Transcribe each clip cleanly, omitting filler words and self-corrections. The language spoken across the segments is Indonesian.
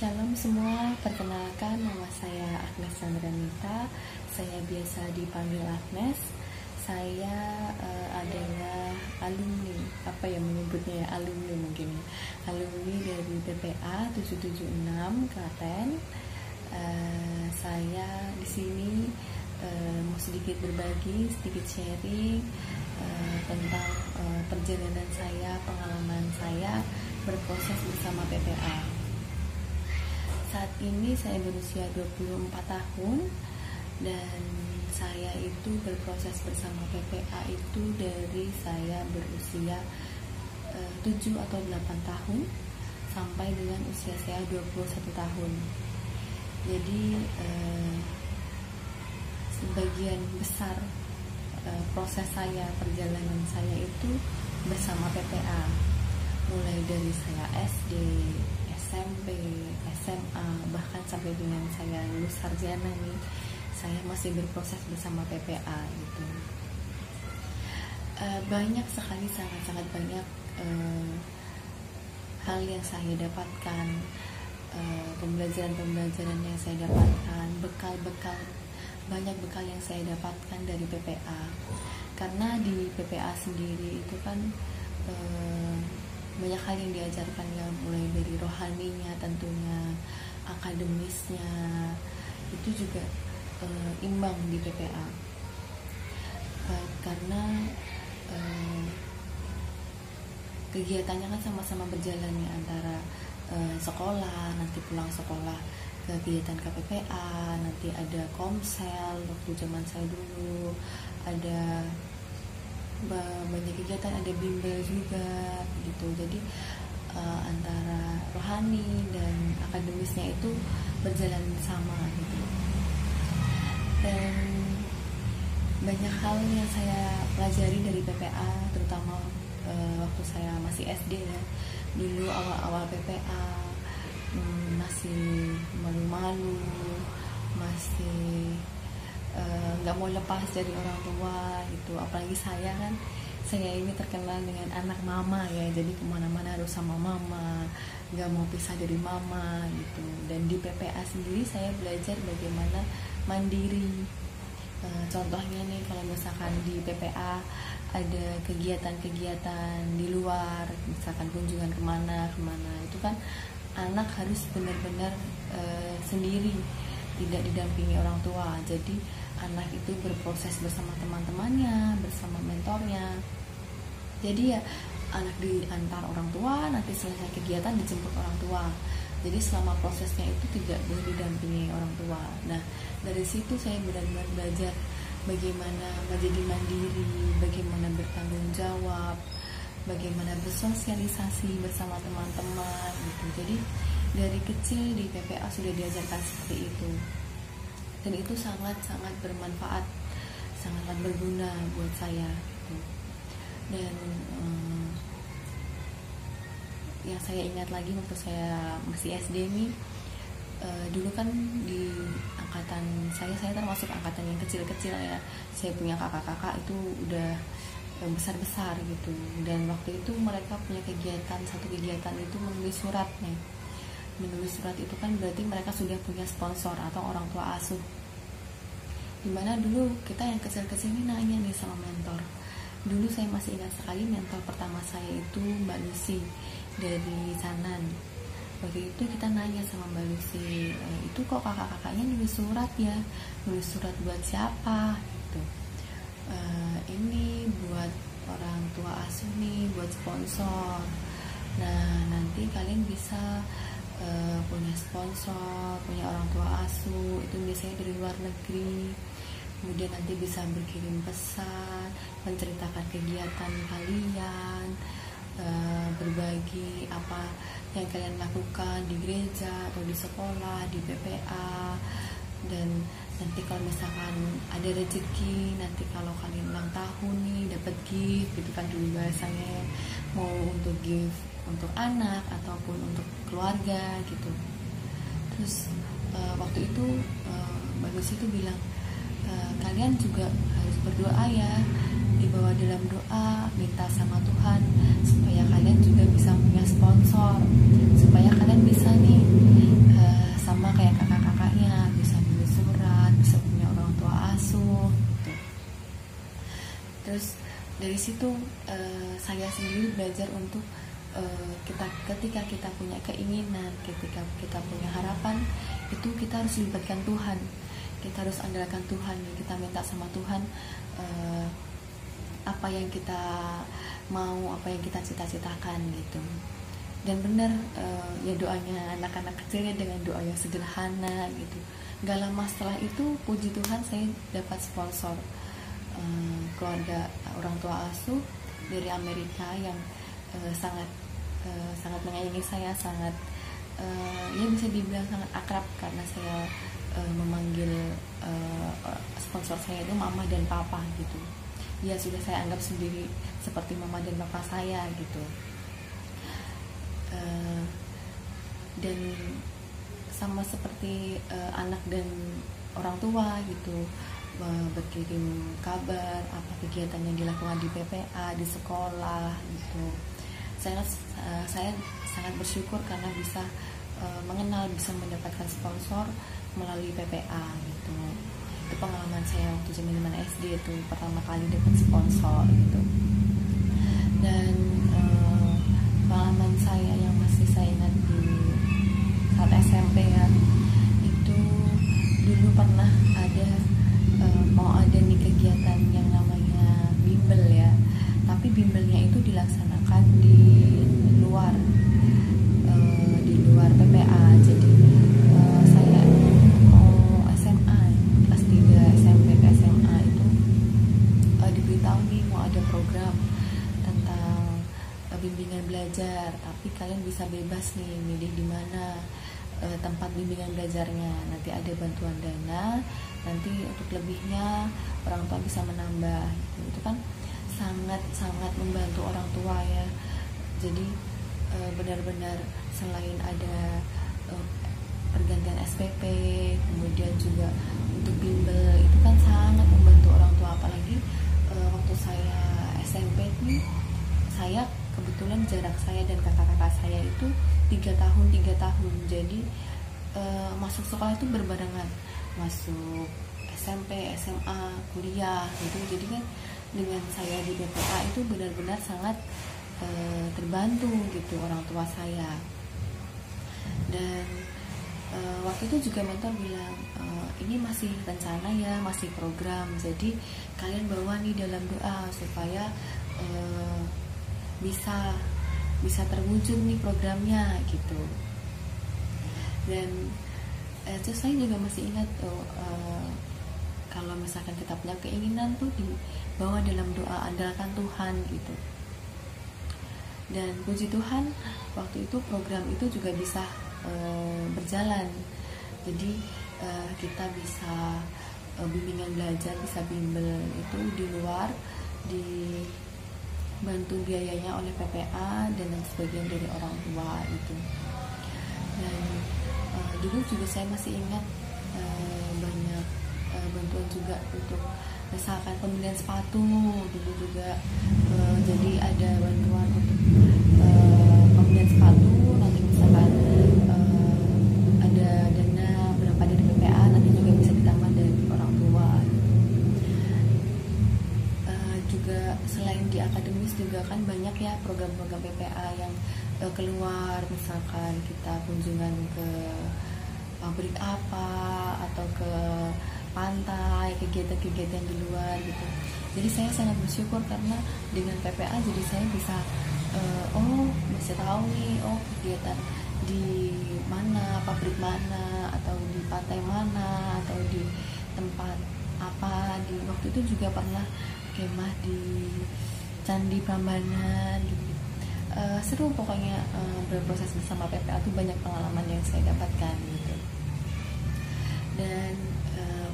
Shalom semua, perkenalkan nama saya Agnes Chandranita. Saya biasa dipanggil Agnes. Saya adalah alumni, menyebutnya ya, alumni mungkin. Alumni dari PPA 776 Klaten. Saya di sini mau sedikit berbagi, sedikit sharing tentang perjalanan saya, pengalaman saya berproses bersama PPA. Saat ini saya berusia 24 tahun dan saya itu berproses bersama PPA itu dari saya berusia 7 atau 8 tahun sampai dengan usia saya 21 tahun. Jadi sebagian besar proses saya, perjalanan saya itu bersama PPA, mulai dari saya SD, SMP, SMA, bahkan sampai dengan saya lulus sarjana nih, saya masih berproses bersama PPA gitu. Banyak sekali, sangat banyak hal yang saya dapatkan, pembelajaran yang saya dapatkan, banyak bekal yang saya dapatkan dari PPA. Karena di PPA sendiri itu kan banyak hal yang diajarkan ya, mulai dari rohaninya tentunya, akademisnya, itu juga imbang di PPA. Karena kegiatannya kan sama-sama berjalan ya, antara sekolah, nanti pulang sekolah ke kegiatan KPPA, nanti ada komsel waktu zaman saya dulu, ada banyak kegiatan, ada bimbel juga gitu. Jadi antara rohani dan akademisnya itu berjalan sama gitu. Dan banyak hal yang saya pelajari dari PPA, terutama waktu saya masih SD ya. Dulu awal-awal PPA masih malu-malu, masih nggak mau lepas dari orang tua gitu. Apalagi saya ini terkenal dengan anak mama ya, jadi kemana-mana harus sama mama, nggak mau pisah dari mama gitu. Dan di PPA sendiri saya belajar bagaimana mandiri. Contohnya nih, kalau misalkan di PPA ada kegiatan-kegiatan di luar, misalkan kunjungan kemana, itu kan anak harus benar-benar sendiri, tidak didampingi orang tua. Jadi anak itu berproses bersama teman-temannya, bersama mentornya. Jadi ya anak diantar orang tua, nanti selesai kegiatan dijemput orang tua. Jadi selama prosesnya itu tidak boleh didampingi orang tua. Nah, dari situ saya benar-benar belajar bagaimana menjadi mandiri, bagaimana bertanggung jawab, bagaimana bersosialisasi bersama teman-teman gitu. Jadi dari kecil di PPA sudah diajarkan seperti itu. Dan itu sangat bermanfaat, sangat berguna buat saya gitu. Dan yang saya ingat lagi waktu saya masih SD nih, dulu kan di angkatan saya termasuk angkatan yang kecil-kecil ya. Saya punya kakak-kakak itu udah besar-besar gitu. Dan waktu itu mereka punya satu kegiatan itu menulis surat nih. Menulis surat itu kan berarti mereka sudah punya sponsor atau orang tua asuh. Dimana dulu kita yang kecil-kecil ini nanya nih sama mentor. Dulu saya masih ingat sekali, mentor pertama saya itu Mbak Lucy dari Sanan. Waktu itu kita nanya sama Mbak Lucy, itu kok kakak-kakaknya nulis surat ya? Nulis surat buat siapa? Gitu. Ini buat orang tua asuh nih, buat sponsor. Nah, nanti kalian bisa punya sponsor, punya orang tua asuh, itu biasanya dari luar negeri. Kemudian nanti bisa berkirim pesan, menceritakan kegiatan kalian, berbagi apa yang kalian lakukan di gereja atau di sekolah, di PPA. Dan nanti kalau misalkan ada rezeki, nanti kalau kalian ulang tahun nih dapat gift gitu kan, dulu bahasanya mau untuk gift untuk anak ataupun untuk keluarga gitu. Terus waktu itu Mbak Lucy itu bilang, kalian juga harus berdoa ya, dibawa dalam doa, minta sama Tuhan supaya kalian juga bisa punya sponsor, supaya kalian bisa nih situ saya sendiri belajar untuk ketika kita punya keinginan, ketika kita punya harapan, itu kita harus libatkan Tuhan, kita harus andalkan Tuhan, kita minta sama Tuhan apa yang kita mau, apa yang kita cita-citakan gitu. Dan benar ya doanya anak-anak kecilnya dengan doa yang sederhana gitu. Gak lama setelah itu, puji Tuhan, saya dapat sponsor keluarga orang tua asuh dari Amerika yang sangat menyayangi saya, sangat ya bisa dibilang sangat akrab, karena saya memanggil sponsor saya itu mama dan papa gitu. Ya sudah saya anggap sendiri seperti mama dan papa saya gitu. Dan sama seperti anak dan orang tua gitu, berkirim kabar apa kegiatan yang dilakukan di PPA, di sekolah gitu. Saya sangat bersyukur karena bisa mengenal, bisa mendapatkan sponsor melalui PPA gitu. Itu pengalaman saya waktu zaman SD itu pertama kali dapat sponsor gitu. Dan pengalaman saya yang masih saya ingat di saat SMP ya, itu dulu pernah ada mau ada nih kegiatan yang namanya bimbel ya, tapi bimbelnya itu dilaksanakan di luar PPA. Jadi saya mau SMA kelas 3 SMP ke SMA itu diberitahu nih mau ada program tentang bimbingan belajar, tapi kalian bisa bebas nih milih di mana tempat bimbingan belajarnya. Nanti ada bantuan dana, nanti untuk lebihnya orang tua bisa menambah gitu. Itu kan sangat membantu orang tua ya. Jadi benar-benar selain ada pergantian SPP, kemudian juga untuk bimbel, itu kan sangat membantu orang tua. Apalagi waktu saya SMP nih, saya kebetulan jarak saya dan kakak-kakak saya itu 3 tahun. Jadi masuk sekolah itu berbarengan, masuk SMP, SMA, kuliah gitu. Jadi kan dengan saya di PPA itu benar-benar sangat terbantu gitu orang tua saya. Dan waktu itu juga mentor bilang ini masih rencana ya, masih program, jadi kalian bawa nih dalam doa supaya bisa terwujud nih programnya gitu. Dan itu saya juga masih ingat kalau misalkan kita punya keinginan tuh dibawa dalam doa, andalkan Tuhan gitu. Dan puji Tuhan waktu itu program itu juga bisa berjalan. Jadi kita bisa bimbingan belajar, bisa bimbel itu di luar, dibantu biayanya oleh PPA dan sebagian dari orang tua itu. Dan dulu juga saya masih ingat banyak bantuan juga untuk misalkan pembelian sepatu. Dulu juga jadi ada bantuan untuk pembelian sepatu. Nanti misalkan ada dana berapa dari PPA, nanti juga bisa ditambah dari orang tua. Juga selain di akademis juga kan banyak ya program-program PPA yang keluar, misalkan kita kunjungan ke pabrik apa atau ke pantai, kegiatan-kegiatan di luar gitu. Jadi saya sangat bersyukur karena dengan PPA jadi saya bisa bisa tahu nih kegiatan di mana, pabrik mana, atau di pantai mana, atau di tempat apa. Di waktu itu juga pernah kemah di Candi Prambanan gitu. Seru pokoknya berproses bersama PPA tuh, banyak pengalaman yang saya dapatkan gitu. Dan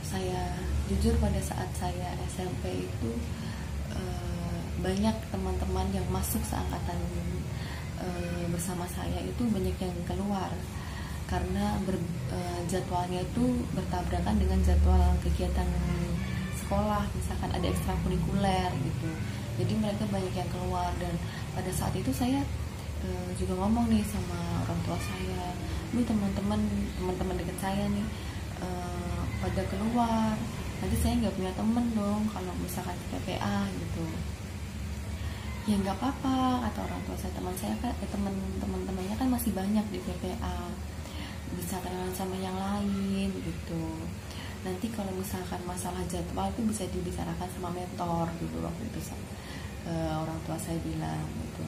saya jujur pada saat saya SMP itu banyak teman-teman yang masuk seangkatan bersama saya itu banyak yang keluar karena jadwalnya itu bertabrakan dengan jadwal kegiatan sekolah, misalkan ada ekstrakurikuler gitu. Jadi mereka banyak yang keluar, dan pada saat itu saya juga ngomong nih sama orang tua saya, ini teman-teman dekat saya nih pada keluar, nanti saya nggak punya temen dong kalau misalkan di PPA gitu. ya nggak apa-apa kata orang tua saya. Teman saya kan teman-temannya kan masih banyak di PPA, bisa kenalan sama yang lain gitu. Nanti kalau misalkan masalah jadwal itu bisa dibicarakan sama mentor gitu waktu itu orang tua saya bilang gitu.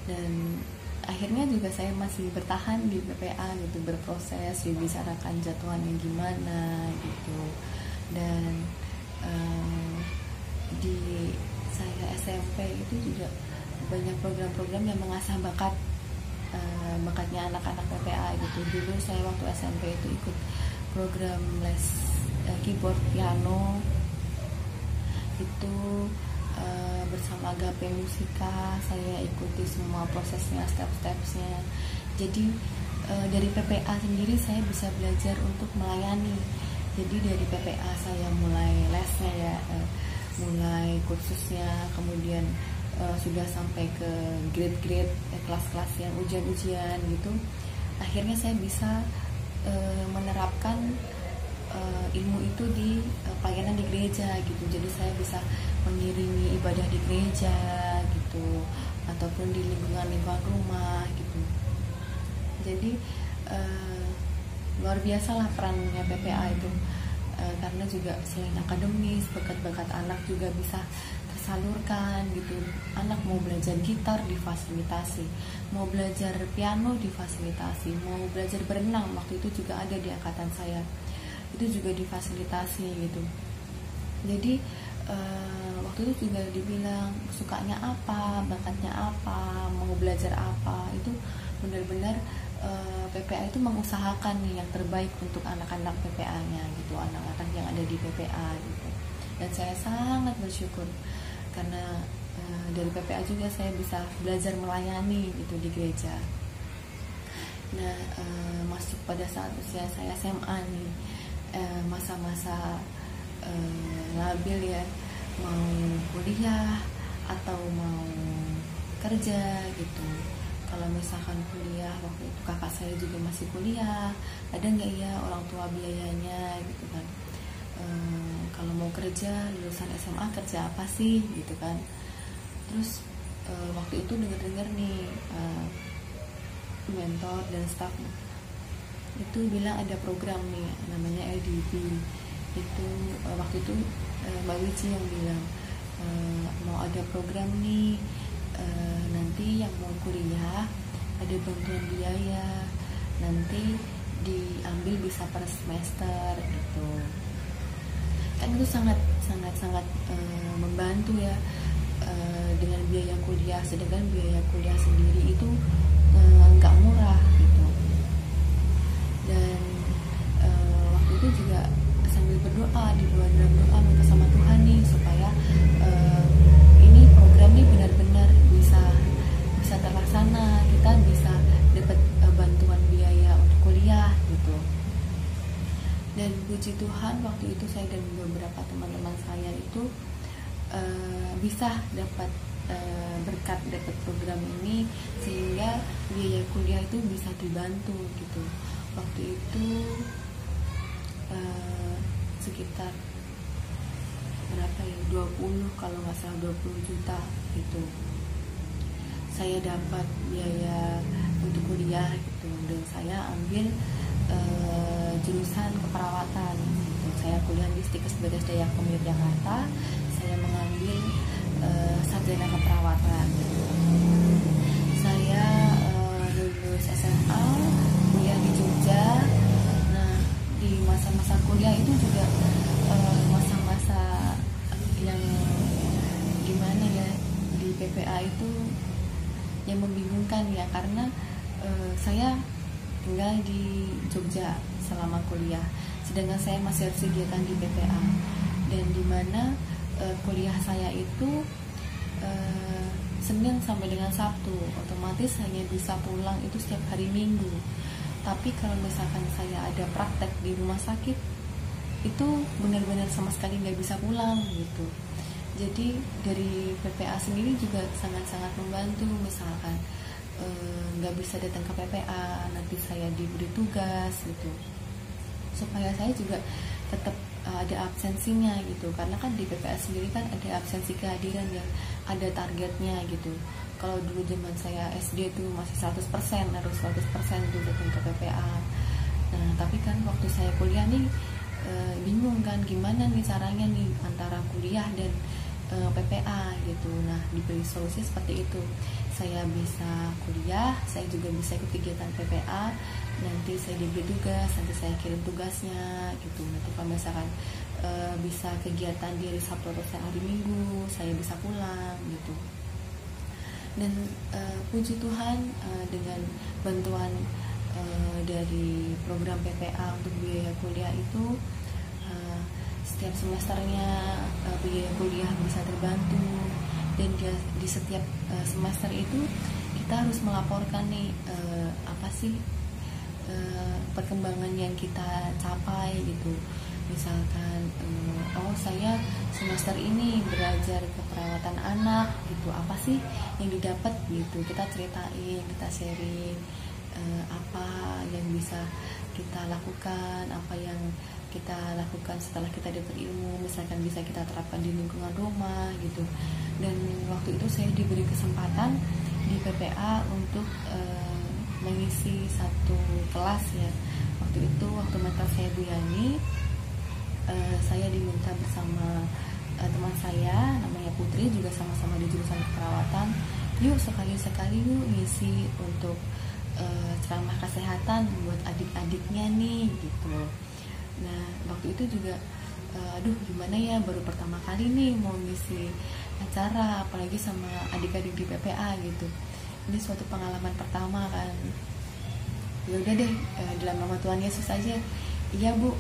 Dan akhirnya juga saya masih bertahan di PPA gitu, berproses, dibicarakan jadwalnya gimana gitu. Dan di saya SMP itu juga banyak program-program yang mengasah bakatnya anak-anak PPA gitu. Dulu saya waktu SMP itu ikut program les keyboard piano itu bersama Agape Musika. Saya ikuti semua prosesnya, step-stepsnya. Jadi dari PPA sendiri saya bisa belajar untuk melayani. Jadi dari PPA saya mulai lesnya ya, mulai kursusnya, kemudian sudah sampai ke grade-grade kelas-kelas yang ujian-ujian gitu. Akhirnya saya bisa menerapkan ilmu itu di pelayanan di gereja gitu. Jadi saya bisa mengiringi ibadah di gereja gitu, ataupun di lingkungan rumah gitu. Jadi luar biasa lah perannya PPA itu, karena juga selain akademis, bakat-bakat anak juga bisa tersalurkan gitu. Anak mau belajar gitar difasilitasi, mau belajar piano difasilitasi, mau belajar berenang, waktu itu juga ada di angkatan saya, itu juga difasilitasi gitu. Jadi waktu itu juga dibilang sukanya apa, bakatnya apa, mau belajar apa, itu benar-benar PPA itu mengusahakan nih yang terbaik untuk anak-anak PPA-nya gitu, anak-anak yang ada di PPA gitu. Dan saya sangat bersyukur karena dari PPA juga saya bisa belajar melayani gitu di gereja. Nah, masuk pada saat usia saya SMA nih, masa-masa labil ya, mau kuliah atau mau kerja gitu. Kalau misalkan kuliah, waktu itu kakak saya juga masih kuliah, ada nggak ya orang tua biayanya gitu kan. Kalau mau kerja, lulusan SMA kerja apa sih gitu kan. Terus waktu itu dengar nih mentor dan staff itu bilang ada program nih namanya LDB. Itu waktu itu Mbak Wici yang bilang mau ada program nih, nanti yang mau kuliah ada bantuan biaya, nanti diambil bisa per semester gitu kan. Itu sangat membantu ya, dengan biaya kuliah, sedangkan biaya kuliah sendiri itu nggak murah gitu. Dan waktu itu juga sambil berdoa, di dalam doa minta sama Tuhan nih supaya ini program ini benar-benar bisa terlaksana, kita bisa dapat bantuan biaya untuk kuliah gitu. Dan puji Tuhan waktu itu saya dan beberapa teman-teman saya itu bisa dapat berkat dapat program ini, sehingga biaya kuliah itu bisa dibantu gitu. Waktu itu sekitar berapa ya, 20 kalau nggak salah, 20 juta gitu saya dapat biaya untuk kuliah gitu. Dan saya ambil jurusan keperawatan gitu. Saya kuliah di Stikes Bethesda Yakob Yogyakarta, saya mengambil sarjana keperawatan gitu. Saya lulus SMA, kuliah di Jogja. Nah, di masa-masa kuliah itu juga masa-masa yang gimana ya, di PPA itu yang membingungkan ya, karena saya tinggal di Jogja selama kuliah, sedangkan saya masih harus kegiatan di PPA, dan dimana kuliah saya itu Senin sampai dengan Sabtu, otomatis hanya bisa pulang itu setiap hari Minggu. Tapi kalau misalkan saya ada praktek di rumah sakit, itu benar-benar sama sekali nggak bisa pulang gitu. Jadi dari PPA sendiri juga sangat-sangat membantu. Misalkan nggak bisa datang ke PPA, nanti saya diberi tugas gitu, supaya saya juga tetap ada absensinya gitu. Karena kan di PPA sendiri kan ada absensi kehadiran ya, ada targetnya gitu. Kalau dulu zaman saya SD tuh masih 100%, harus 100% tuh datang ke PPA. Nah tapi kan waktu saya kuliah nih bingung kan gimana nih caranya nih antara kuliah dan PPA gitu. Nah diberi solusi seperti itu, saya bisa kuliah, saya juga bisa ikut kegiatan PPA, nanti saya diberi tugas, nanti saya kirim tugasnya gitu. Nanti kalau misalkan bisa kegiatan di hari Sabtu atau hari Minggu, saya bisa pulang gitu. Dan puji Tuhan dengan bantuan dari program PPA untuk biaya kuliah itu setiap semesternya biaya kuliah bisa terbantu. Dan di setiap semester itu kita harus melaporkan nih apa sih perkembangan yang kita capai gitu. Misalkan oh saya semester ini belajar keperawatan anak gitu, apa sih yang didapat gitu, kita ceritain, kita sharing apa yang bisa kita lakukan, apa yang kita lakukan setelah kita dapat ilmu, misalkan bisa kita terapkan di lingkungan rumah gitu. Dan waktu itu saya diberi kesempatan di PPA untuk mengisi satu kelas ya. Waktu itu waktu mentor saya Bu Yani, saya diminta bersama teman saya namanya Putri, juga sama-sama di jurusan keperawatan, yuk sekali-sekali yuk ngisi untuk ceramah kesehatan buat adik-adiknya nih gitu. Nah waktu itu juga aduh gimana ya, baru pertama kali nih mau ngisi acara apalagi sama adik-adik di PPA gitu. Ini suatu pengalaman pertama kan. Ya udah deh, dalam nama Tuhan Yesus aja. Iya Bu,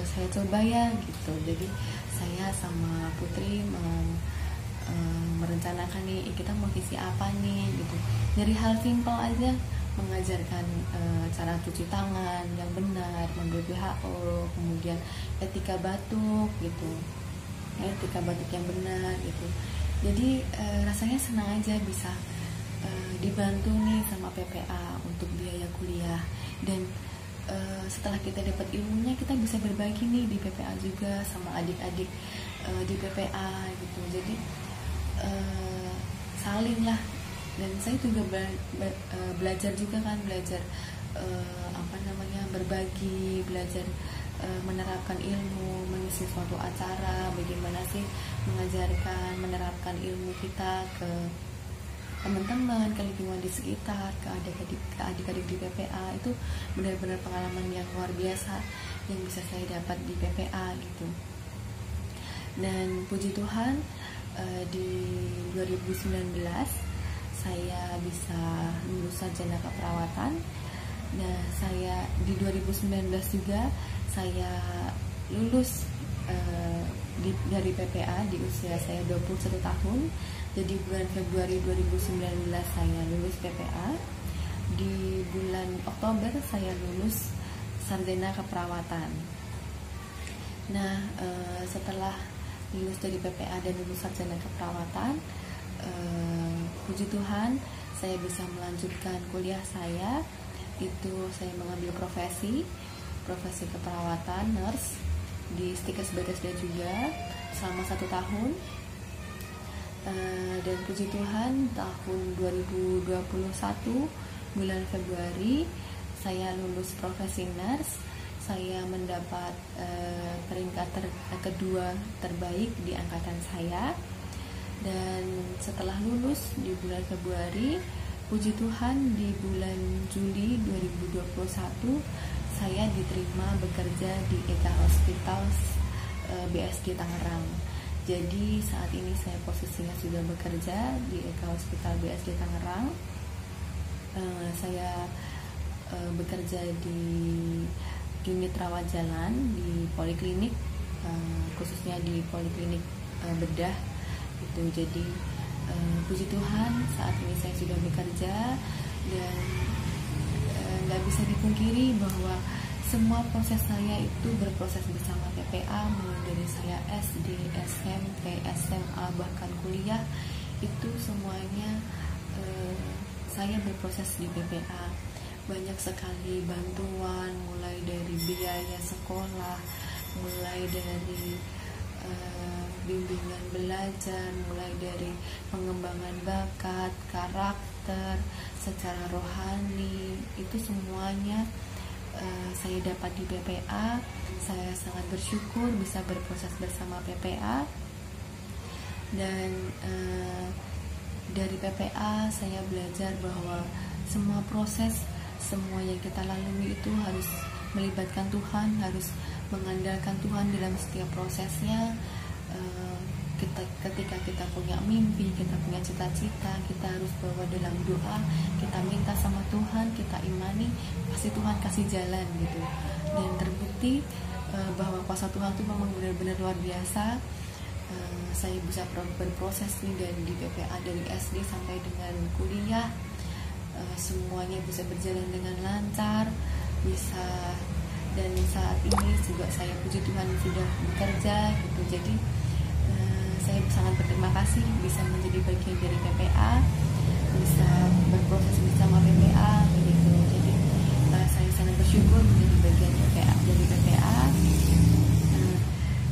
saya coba ya gitu. Jadi saya sama Putri merencanakan nih kita mau isi apa nih gitu. Dari hal simpel aja, mengajarkan cara cuci tangan yang benar menurut WHO, kemudian etika batuk gitu, etika batuk yang benar gitu. Jadi rasanya senang aja bisa dibantu nih sama PPA untuk biaya kuliah. Dan setelah kita dapat ilmunya, kita bisa berbagi nih di PPA juga sama adik-adik di PPA gitu. Jadi saling lah. Dan saya juga belajar juga kan, belajar berbagi, belajar menerapkan ilmu, mengisi suatu acara, bagaimana sih mengajarkan, menerapkan ilmu kita ke teman-teman, ke lingkungan di sekitar, ke adik-adik di PPA. Itu benar-benar pengalaman yang luar biasa yang bisa saya dapat di PPA gitu. Dan puji Tuhan di 2019 saya bisa lulus sarjana keperawatan. Nah saya di 2019 juga saya lulus dari PPA di usia saya 21 tahun. Jadi bulan Februari 2019 saya lulus PPA. Di bulan Oktober saya lulus sarjana keperawatan. Nah setelah lulus dari PPA dan lulus sarjana keperawatan, puji Tuhan saya bisa melanjutkan kuliah saya. Itu saya mengambil profesi keperawatan, nurse di Stikes Bethesda juga selama 1 tahun. Dan puji Tuhan tahun 2021 bulan Februari saya lulus profesi nurse. Saya mendapat peringkat kedua terbaik di angkatan saya. Dan setelah lulus di bulan Februari, puji Tuhan di bulan Juli 2021 saya diterima bekerja di Eka Hospital BSD Tangerang. Jadi saat ini saya posisinya sudah bekerja di Eka Hospital BSD Tangerang. Saya bekerja di unit rawat jalan di poliklinik, khususnya di poliklinik bedah itu. Jadi puji Tuhan saat ini saya sudah bekerja. Dan nggak bisa dipungkiri bahwa semua proses saya itu berproses bersama PPA, mulai dari saya SD, SMP, SMA, bahkan kuliah, itu semuanya saya berproses di PPA. Banyak sekali bantuan, mulai dari biaya sekolah, mulai dari bimbingan belajar mulai dari pengembangan bakat, karakter, secara rohani, itu semuanya saya dapat di PPA. Saya sangat bersyukur bisa berproses bersama PPA, dan dari PPA saya belajar bahwa semua proses, semua yang kita lalui itu harus melibatkan Tuhan, harus mengandalkan Tuhan dalam setiap prosesnya. Ketika kita punya mimpi, kita punya cita-cita, kita harus bawa dalam doa, kita minta sama Tuhan, kita imani, pasti Tuhan kasih jalan gitu. Dan terbukti bahwa kuasa Tuhan itu memang benar-benar luar biasa. Saya bisa berproses nih di PPA dari SD sampai dengan kuliah, semuanya bisa berjalan dengan lancar, bisa. Dan saat ini juga saya puji Tuhan sudah bekerja gitu. Jadi saya sangat berterima kasih bisa menjadi bagian dari PPA, bisa berproses bersama PPA begitu. Jadi saya sangat bersyukur menjadi bagian dari PPA.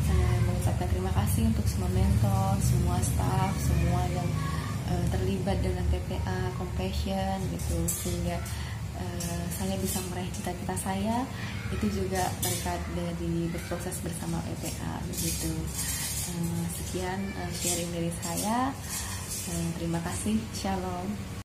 Saya mengucapkan terima kasih untuk semua mentor, semua staff, semua yang terlibat dalam PPA Compassion gitu, sehingga saya bisa meraih cita-cita saya itu juga berkat dari berproses bersama PPA begitu. Sekian sharing dari saya. Terima kasih. Shalom.